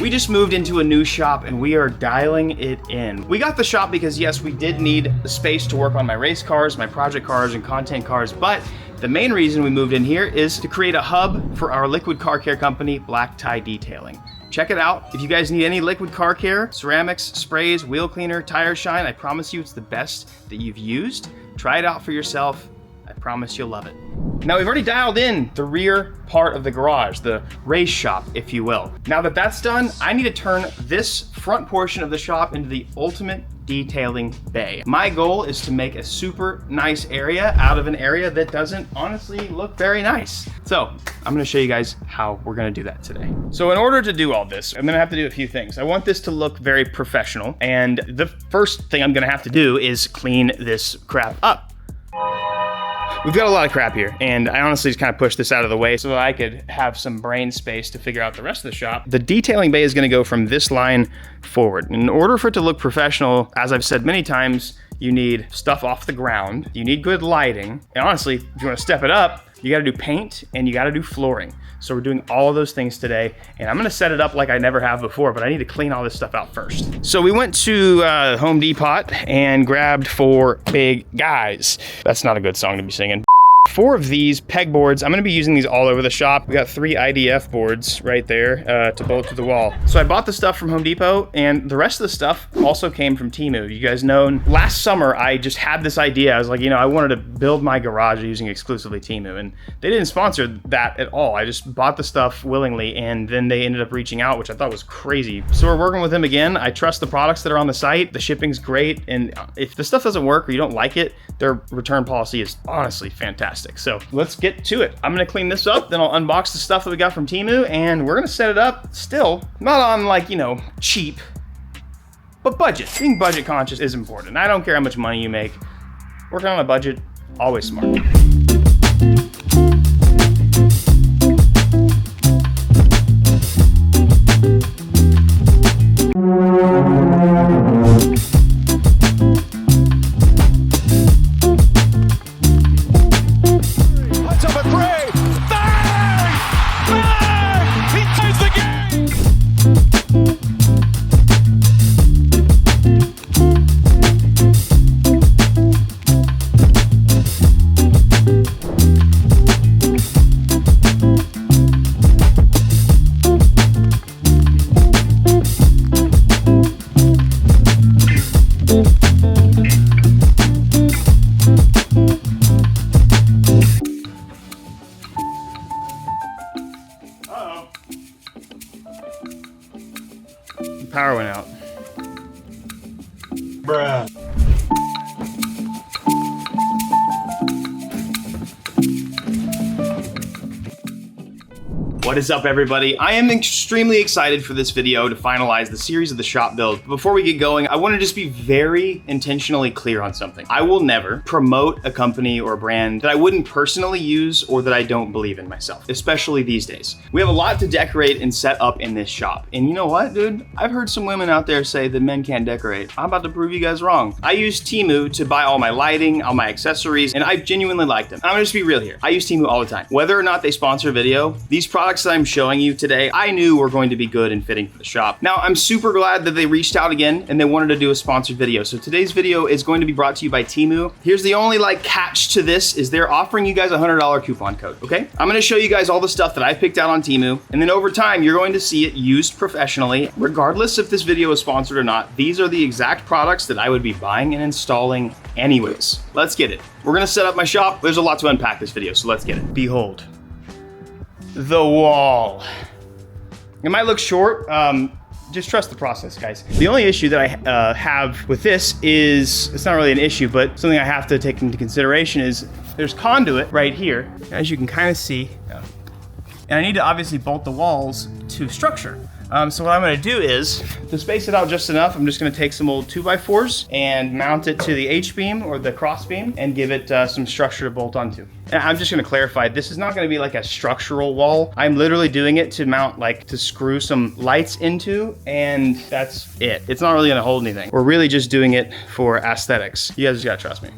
We just moved into a new shop and we are dialing it in. We got the shop because yes, we did need space to work on my race cars, my project cars, and content cars, but the main reason we moved in here is to create a hub for our liquid car care company, Black Tie Detailing. Check it out. If you guys need any liquid car care, ceramics, sprays, wheel cleaner, tire shine, I promise you it's the best that you've used. Try it out for yourself. I promise you'll love it. Now we've already dialed in the rear part of the garage, the race shop, if you will. Now that that's done, I need to turn this front portion of the shop into the ultimate detailing bay. My goal is to make a super nice area out of an area that doesn't honestly look very nice. So I'm gonna show you guys how we're gonna do that today. So in order to do all this, I'm gonna have to do a few things. I want this to look very professional, and the first thing I'm gonna have to do is clean this crap up. We've got a lot of crap here, and I honestly just kind of pushed this out of the way so that I could have some brain space to figure out the rest of the shop. The detailing bay is gonna go from this line forward. In order for it to look professional, as I've said many times, you need stuff off the ground, you need good lighting, and honestly, if you wanna step it up, you gotta do paint and you gotta do flooring. So we're doing all of those things today, and I'm gonna set it up like I never have before, but I need to clean all this stuff out first. So we went to Home Depot and grabbed 4 big guys. That's not a good song to be singing. 4 of these pegboards. I'm gonna be using these all over the shop. We got 3 IDF boards right there to bolt to the wall. So I bought the stuff from Home Depot, and the rest of the stuff also came from Temu. You guys know, last summer I just had this idea. I was like, you know, I wanted to build my garage using exclusively Temu, and they didn't sponsor that at all. I just bought the stuff willingly, and then they ended up reaching out, which I thought was crazy. So we're working with them again. I trust the products that are on the site. The shipping's great, and if the stuff doesn't work or you don't like it, their return policy is honestly fantastic. So let's get to it. I'm gonna clean this up, then I'll unbox the stuff that we got from Temu, and we're gonna set it up still, not on like, you know, cheap, but budget. Being budget conscious is important. I don't care how much money you make. Working on a budget, always smart. Power went out. Bruh. What is up, everybody? I am extremely excited for this video to finalize the series of the shop build. Before we get going, I want to just be very intentionally clear on something. I will never promote a company or a brand that I wouldn't personally use or that I don't believe in myself, especially these days. We have a lot to decorate and set up in this shop. And you know what, dude? I've heard some women out there say that men can't decorate. I'm about to prove you guys wrong. I use Temu to buy all my lighting, all my accessories, and I genuinely like them. I'm gonna just be real here. I use Temu all the time. Whether or not they sponsor a video, these products that I'm showing you today, I knew were going to be good and fitting for the shop. Now, I'm super glad that they reached out again and they wanted to do a sponsored video. So today's video is going to be brought to you by Temu. Here's the only catch to this is they're offering you guys a $100 coupon code, okay? I'm gonna show you guys all the stuff that I picked out on Temu, and then over time, you're going to see it used professionally. Regardless if this video is sponsored or not, these are the exact products that I would be buying and installing anyways. Let's get it. We're gonna set up my shop. There's a lot to unpack this video, so let's get it. Behold. The wall. It might look short, just trust the process, guys. The only issue that I have with this is, it's not really an issue, but something I have to take into consideration is there's conduit right here, as you can kind of see. And I need to obviously bolt the walls to structure. So what I'm gonna do is, to space it out just enough, I'm just gonna take some old 2x4s and mount it to the H-beam or the cross beam and give it some structure to bolt onto. And I'm just gonna clarify, this is not gonna be like a structural wall. I'm literally doing it to mount, to screw some lights into, and that's it. It's not really gonna hold anything. We're really just doing it for aesthetics. You guys just gotta trust me.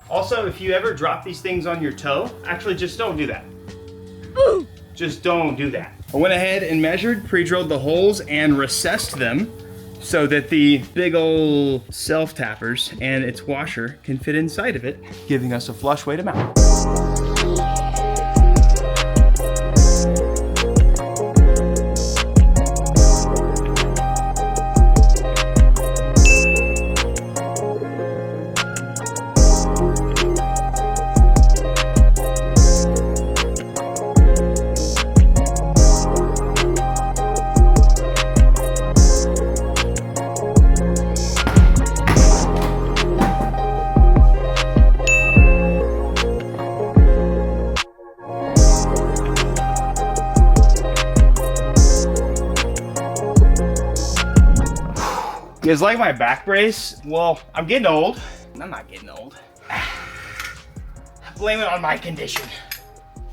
Also, if you ever drop these things on your toe, actually just don't do that. Just don't do that. I went ahead and measured, pre-drilled the holes and recessed them so that the big old self-tappers and its washer can fit inside of it, giving us a flush way to mount. You guys like my back brace? Well, I'm getting old. I'm not getting old. Blame it on my condition.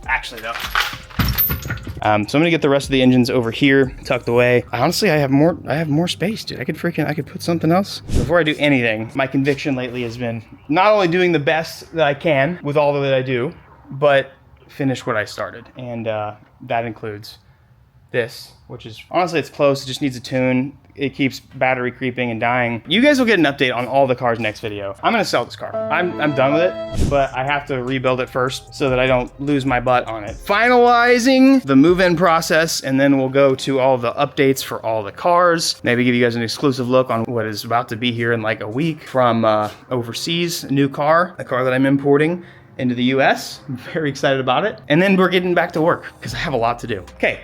Actually though. So I'm gonna get the rest of the engines over here, tucked away. Honestly, I have more space, dude. I could put something else. Before I do anything, my conviction lately has been not only doing the best that I can with all that I do, but finish what I started. And that includes this, which is, honestly, it's close. It just needs a tune. It keeps battery creeping and dying. You guys will get an update on all the cars next video. I'm gonna sell this car. I'm done with it, but I have to rebuild it first so that I don't lose my butt on it. Finalizing the move-in process, and then we'll go to all the updates for all the cars. Maybe give you guys an exclusive look on what is about to be here in like a week from overseas, a new car, a car that I'm importing into the US. I'm very excited about it. And then we're getting back to work because I have a lot to do. Okay.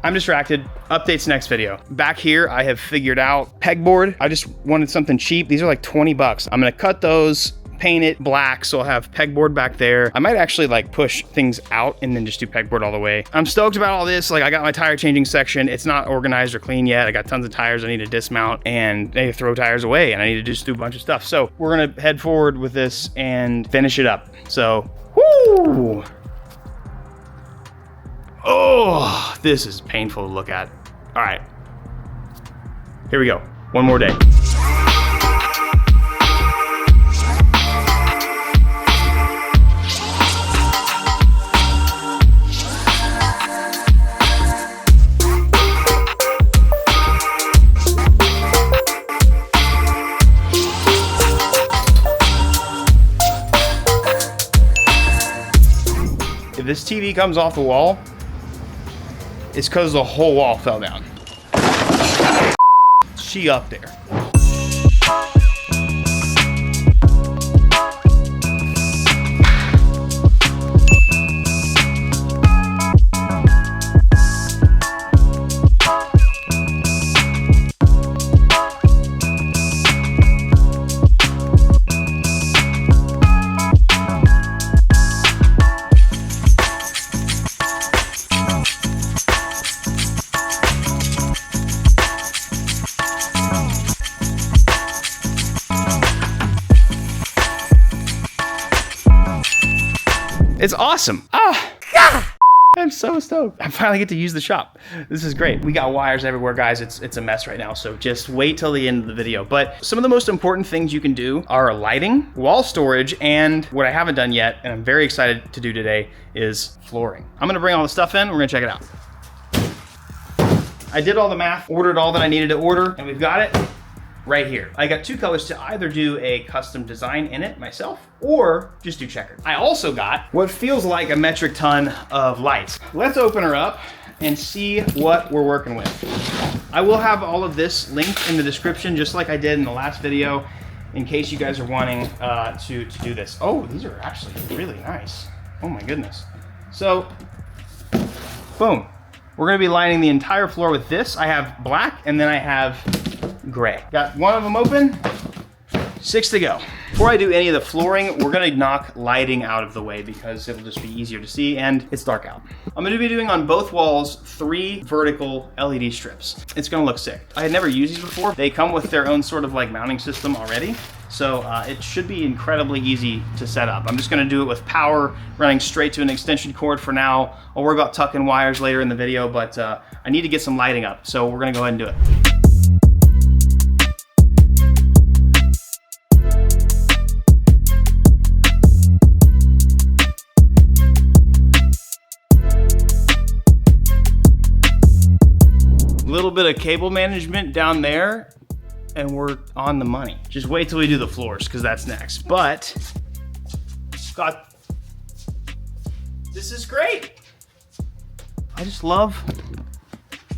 I'm distracted. Updates next video. Back here, I have figured out pegboard. I just wanted something cheap. These are like 20 bucks. I'm gonna cut those, paint it black, so I'll have pegboard back there. I might actually like push things out and then just do pegboard all the way. I'm stoked about all this. Like, I got my tire changing section. It's not organized or clean yet. I got tons of tires I need to dismount and I need to throw tires away, and I need to just do a bunch of stuff. So we're gonna head forward with this and finish it up. So, whoo! Oh, this is painful to look at. All right, here we go. One more day. If this TV comes off the wall, it's because the whole wall fell down. She up there. It's awesome. I'm so stoked. I finally get to use the shop. This is great. We got wires everywhere, guys. It's a mess right now, so just wait till the end of the video. But some of the most important things you can do are lighting, wall storage, and what I haven't done yet, and I'm very excited to do today, is flooring. I'm gonna bring all the stuff in. We're gonna check it out. I did all the math, ordered all that I needed to order, and we've got it right here. I got two colors to either do a custom design in it myself or just do checkered. I also got what feels like a metric ton of lights. Let's open her up and see what we're working with. I will have all of this linked in the description, just like I did in the last video, in case you guys are wanting to do this. Oh, these are actually really nice. Oh my goodness. So, boom. We're gonna be lining the entire floor with this. I have black and then I have gray. Got one of them open, 6 to go. Before I do any of the flooring, we're gonna knock lighting out of the way because it'll just be easier to see and it's dark out. I'm gonna be doing on both walls 3 vertical LED strips. It's gonna look sick. I had never used these before. They come with their own sort of like mounting system already. So it should be incredibly easy to set up. I'm just gonna do it with power, running straight to an extension cord for now. I'll worry about tucking wires later in the video, but I need to get some lighting up. So we're gonna go ahead and do it. little bit of cable management down there, and we're on the money. Just wait till we do the floors, because that's next. But, God, this is great. I just love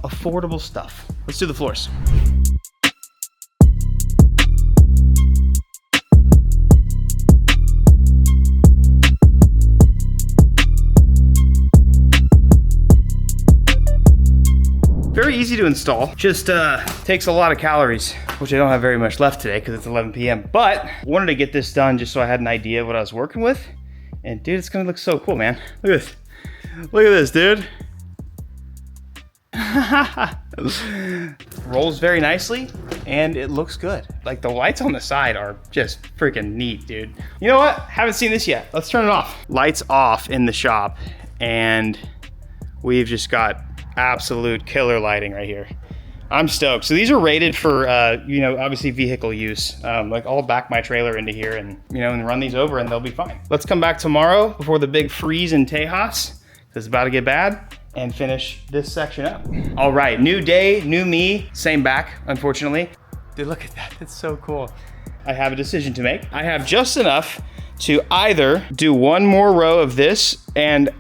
affordable stuff. Let's do the floors. Very easy to install, just takes a lot of calories, which I don't have very much left today because it's 11 p.m. But wanted to get this done just so I had an idea of what I was working with. And dude, it's gonna look so cool, man. Look at this. Look at this, dude. Rolls very nicely and it looks good. Like the lights on the side are just freaking neat, dude. You know what? Haven't seen this yet. Let's turn it off. Lights off in the shop and we've just got absolute killer lighting right here. I'm stoked. So these are rated for, you know, obviously vehicle use. Like I'll back my trailer into here and, you know, and run these over and they'll be fine. Let's come back tomorrow before the big freeze in Tejas, because it's about to get bad, and finish this section up. All right, new day, new me, same back, unfortunately. Dude, look at that, it's so cool. I have a decision to make. I have just enough to either do one more row of this and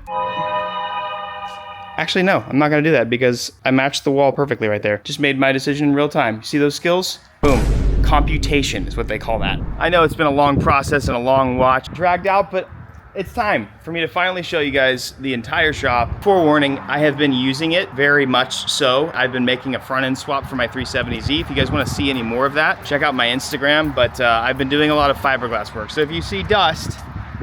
actually, no, I'm not gonna do that because I matched the wall perfectly right there. Just made my decision in real time. See those skills? Boom. Computation is what they call that. I know it's been a long process and a long watch, dragged out, but it's time for me to finally show you guys the entire shop. Forewarning, I have been using it very much so. I've been making a front end swap for my 370Z. If you guys wanna see any more of that, check out my Instagram, but I've been doing a lot of fiberglass work. So if you see dust,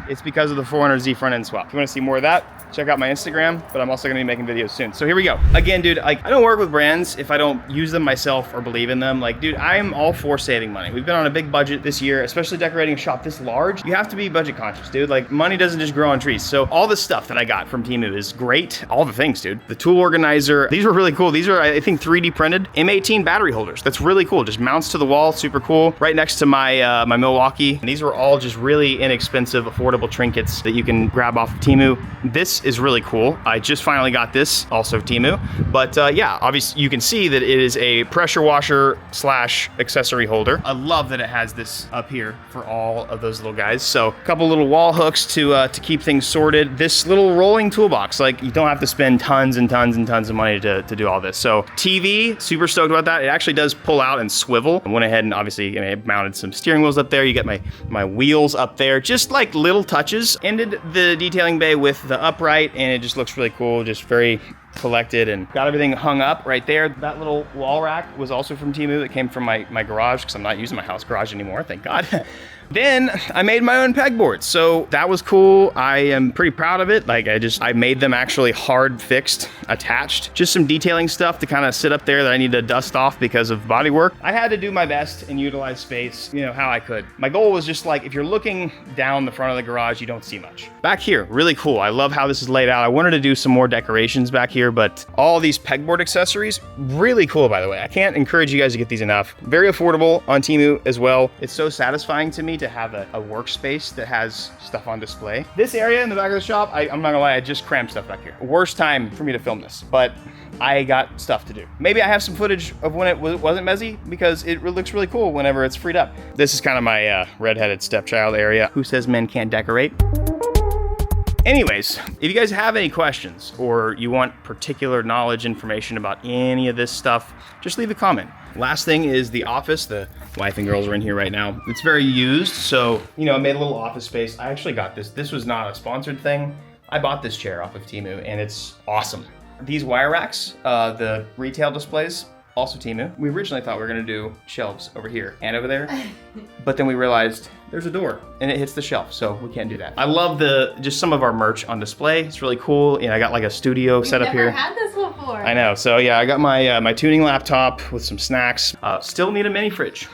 it's because of the 400Z front end swap. If you wanna see more of that, check out my Instagram, but I'm also gonna be making videos soon. So here we go. Again, dude, like I don't work with brands if I don't use them myself or believe in them. Like, dude, I'm all for saving money. We've been on a big budget this year, especially decorating a shop this large. You have to be budget conscious, dude. Like money doesn't just grow on trees. So all the stuff that I got from Temu is great. All the things, dude. The tool organizer, these were really cool. These are, I think, 3D printed M18 battery holders. That's really cool. Just mounts to the wall, super cool. Right next to my my Milwaukee. And these were all just really inexpensive, affordable trinkets that you can grab off of Temu. This is really cool. I just finally got this, also Temu. But yeah, obviously you can see that it is a pressure washer slash accessory holder. I love that it has this up here for all of those little guys. So a couple little wall hooks to keep things sorted. This little rolling toolbox, like you don't have to spend tons and tons and tons of money to do all this. So TV, super stoked about that. It actually does pull out and swivel. I went ahead and obviously I mounted some steering wheels up there. You get my wheels up there, just like little touches. Ended the detailing bay with the upright and it just looks really cool, just very collected, and got everything hung up right there. That little wall rack was also from Temu. It came from my garage because I'm not using my house garage anymore, thank God. Then I made my own pegboard, so that was cool. I am pretty proud of it. Like I made them actually hard fixed, attached. Just some detailing stuff to kind of sit up there that I need to dust off because of body work. I had to do my best and utilize space, you know, how I could. My goal was just like, if you're looking down the front of the garage, you don't see much. Back here, really cool. I love how this is laid out. I wanted to do some more decorations back here, but all these pegboard accessories, really cool, by the way. I can't encourage you guys to get these enough. Very affordable on Temu as well. It's so satisfying to me to have a workspace that has stuff on display. This area in the back of the shop, I'm not gonna lie, I just crammed stuff back here. Worst time for me to film this, but I got stuff to do. Maybe I have some footage of when it wasn't messy because it looks really cool whenever it's freed up. This is kind of my redheaded stepchild area. Who says men can't decorate? Anyways, if you guys have any questions or you want particular knowledge, information about any of this stuff, just leave a comment. Last thing is the office. The wife and girls are in here right now. It's very used, so, you know, I made a little office space. I actually got this. This was not a sponsored thing. I bought this chair off of Temu and it's awesome. These wire racks, the retail displays, also Temu. We originally thought we were gonna do shelves over here and over there, but then we realized there's a door and it hits the shelf, so we can't do that. I love just some of our merch on display. It's really cool. And I got like a studio set up here. We've never had this before. I know, so yeah, I got my tuning laptop with some snacks. Still need a mini fridge.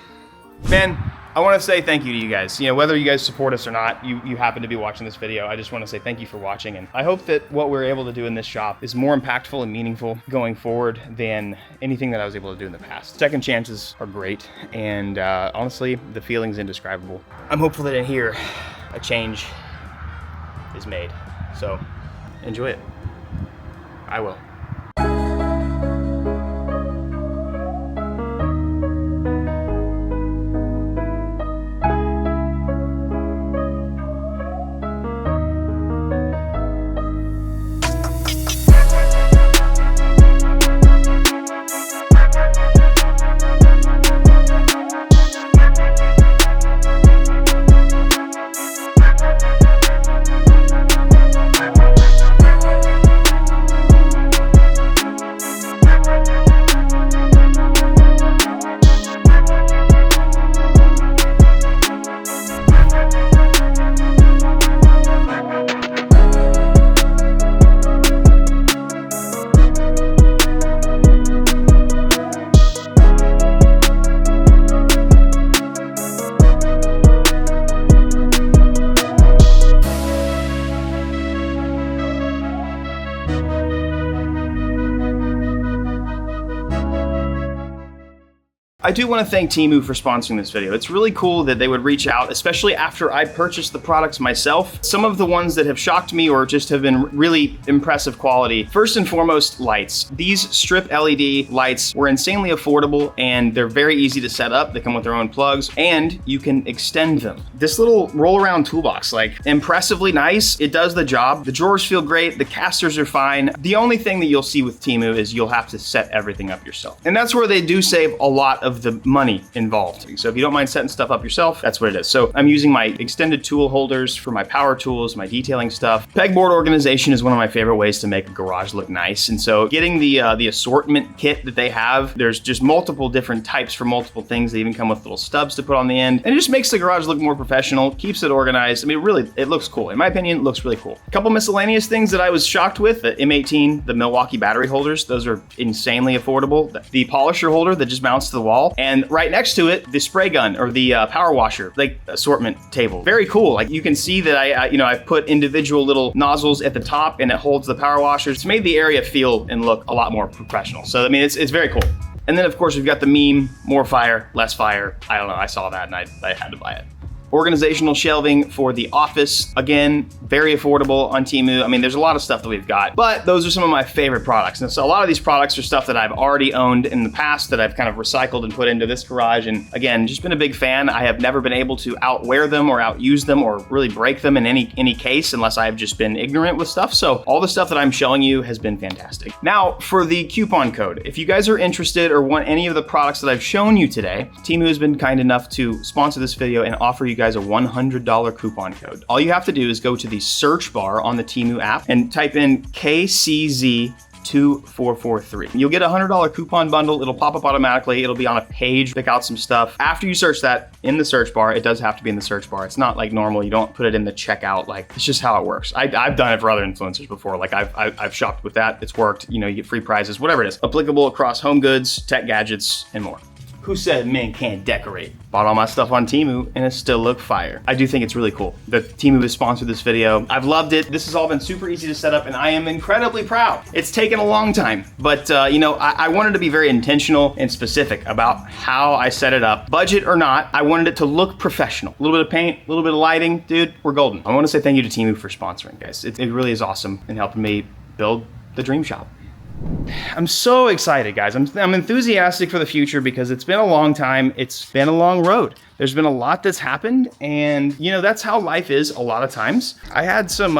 Man, I want to say thank you to you guys. You know, whether you guys support us or not, you happen to be watching this video, I just want to say thank you for watching. And I hope that what we're able to do in this shop is more impactful and meaningful going forward than anything that I was able to do in the past. Second chances are great. And honestly, the feeling's indescribable. I'm hopeful that in here, a change is made. So enjoy it. I will. I do want to thank Temu for sponsoring this video. It's really cool that they would reach out, especially after I purchased the products myself. Some of the ones that have shocked me or just have been really impressive quality. First and foremost, lights. These strip LED lights were insanely affordable and they're very easy to set up. They come with their own plugs and you can extend them. This little roll around toolbox, like impressively nice. It does the job. The drawers feel great. The casters are fine. The only thing that you'll see with Temu is you'll have to set everything up yourself. And that's where they do save a lot of the money involved. So if you don't mind setting stuff up yourself, that's what it is. So I'm using my extended tool holders for my power tools, my detailing stuff. Pegboard organization is one of my favorite ways to make a garage look nice. And so getting the assortment kit that they have, there's just multiple different types for multiple things. They even come with little stubs to put on the end. And it just makes the garage look more professional, keeps it organized. I mean, really, it looks cool. In my opinion, it looks really cool. A couple miscellaneous things that I was shocked with, the M18, the Milwaukee battery holders, those are insanely affordable. The polisher holder that just mounts to the wall. And right next to it, the spray gun or the power washer, like assortment table. Very cool. Like you can see that I've put individual little nozzles at the top and it holds the power washers. It's made the area feel and look a lot more professional. So, I mean, it's very cool. And then of course we've got the meme, more fire, less fire. I don't know, I saw that and I had to buy it. Organizational shelving for the office. Again, very affordable on Temu. I mean, there's a lot of stuff that we've got, but those are some of my favorite products. And so a lot of these products are stuff that I've already owned in the past that I've kind of recycled and put into this garage. And again, just been a big fan. I have never been able to outwear them or outuse them or really break them in any case unless I've just been ignorant with stuff. So all the stuff that I'm showing you has been fantastic. Now for the coupon code, if you guys are interested or want any of the products that I've shown you today, Temu has been kind enough to sponsor this video and offer you guys a $100 coupon code. All you have to do is go to the search bar on the Temu app and type in KCZ2443. You'll get a $100 coupon bundle. It'll pop up automatically. It'll be on a page, pick out some stuff. After you search that in the search bar, it does have to be in the search bar. It's not like normal. You don't put it in the checkout. Like, it's just how it works. I've done it for other influencers before. Like I've shopped with that. It's worked. You know, you get free prizes, whatever it is. Applicable across home goods, tech gadgets, and more. Who said men can't decorate? Bought all my stuff on Temu and it still look fire. I do think it's really cool that Temu has sponsored this video. I've loved it. This has all been super easy to set up and I am incredibly proud. It's taken a long time, but you know, I wanted to be very intentional and specific about how I set it up. Budget or not, I wanted it to look professional. A little bit of paint, a little bit of lighting, dude, we're golden. I want to say thank you to Temu for sponsoring, guys. It really is awesome in helping me build the dream shop. I'm so excited, guys. I'm enthusiastic for the future because it's been a long time. It's been a long road. There's been a lot that's happened, and you know, that's how life is a lot of times. I had some,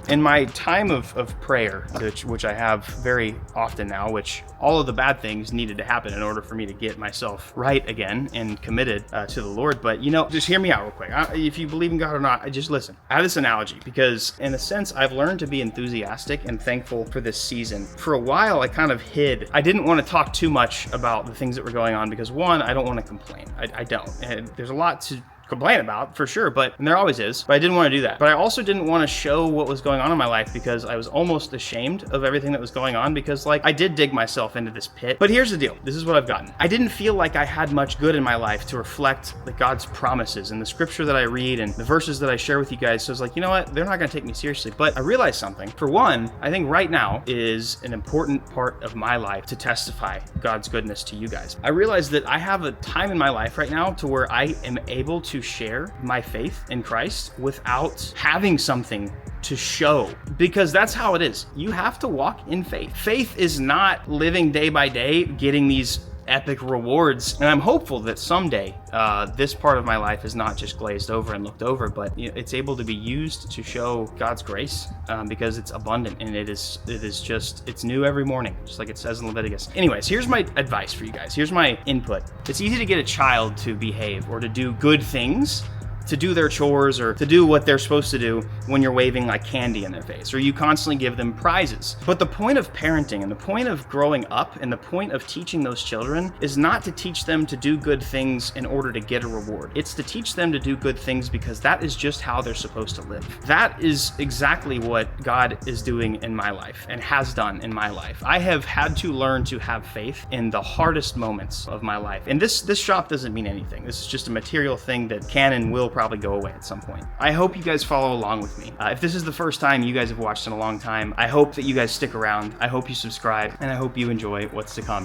in my time of prayer, which I have very often now, which all of the bad things needed to happen in order for me to get myself right again and committed to the Lord. But you know, just hear me out real quick. If you believe in God or not, just listen. I have this analogy because in a sense, I've learned to be enthusiastic and thankful for this season. For a while, I kind of hid. I didn't want to talk too much about the things that were going on because one, I don't want to complain. I don't. And there's a lot to complain about for sure, and there always is, but I didn't want to do that. But I also didn't want to show what was going on in my life because I was almost ashamed of everything that was going on because like I did dig myself into this pit. But here's the deal. This is what I've gotten. I didn't feel like I had much good in my life to reflect like God's promises and the scripture that I read and the verses that I share with you guys. So it's like, you know what? They're not going to take me seriously. But I realized something. For one, I think right now is an important part of my life to testify God's goodness to you guys. I realized that I have a time in my life right now to where I am able to share my faith in Christ without having something to show, because that's how it is. You have to walk in faith. Faith is not living day by day, getting these epic rewards. And I'm hopeful that someday this part of my life is not just glazed over and looked over, but you know, it's able to be used to show God's grace because it's abundant and it's new every morning, just like it says in Leviticus. Anyways, here's my advice for you guys. Here's my input. It's easy to get a child to behave or to do good things, to do their chores or to do what they're supposed to do when you're waving like candy in their face, or you constantly give them prizes. But the point of parenting and the point of growing up and the point of teaching those children is not to teach them to do good things in order to get a reward. It's to teach them to do good things because that is just how they're supposed to live. That is exactly what God is doing in my life and has done in my life. I have had to learn to have faith in the hardest moments of my life. And this shop doesn't mean anything. This is just a material thing that can and will probably go away at some point. I hope you guys follow along with me. If this is the first time you guys have watched in a long time, I hope that you guys stick around. I hope you subscribe, and I hope you enjoy what's to come.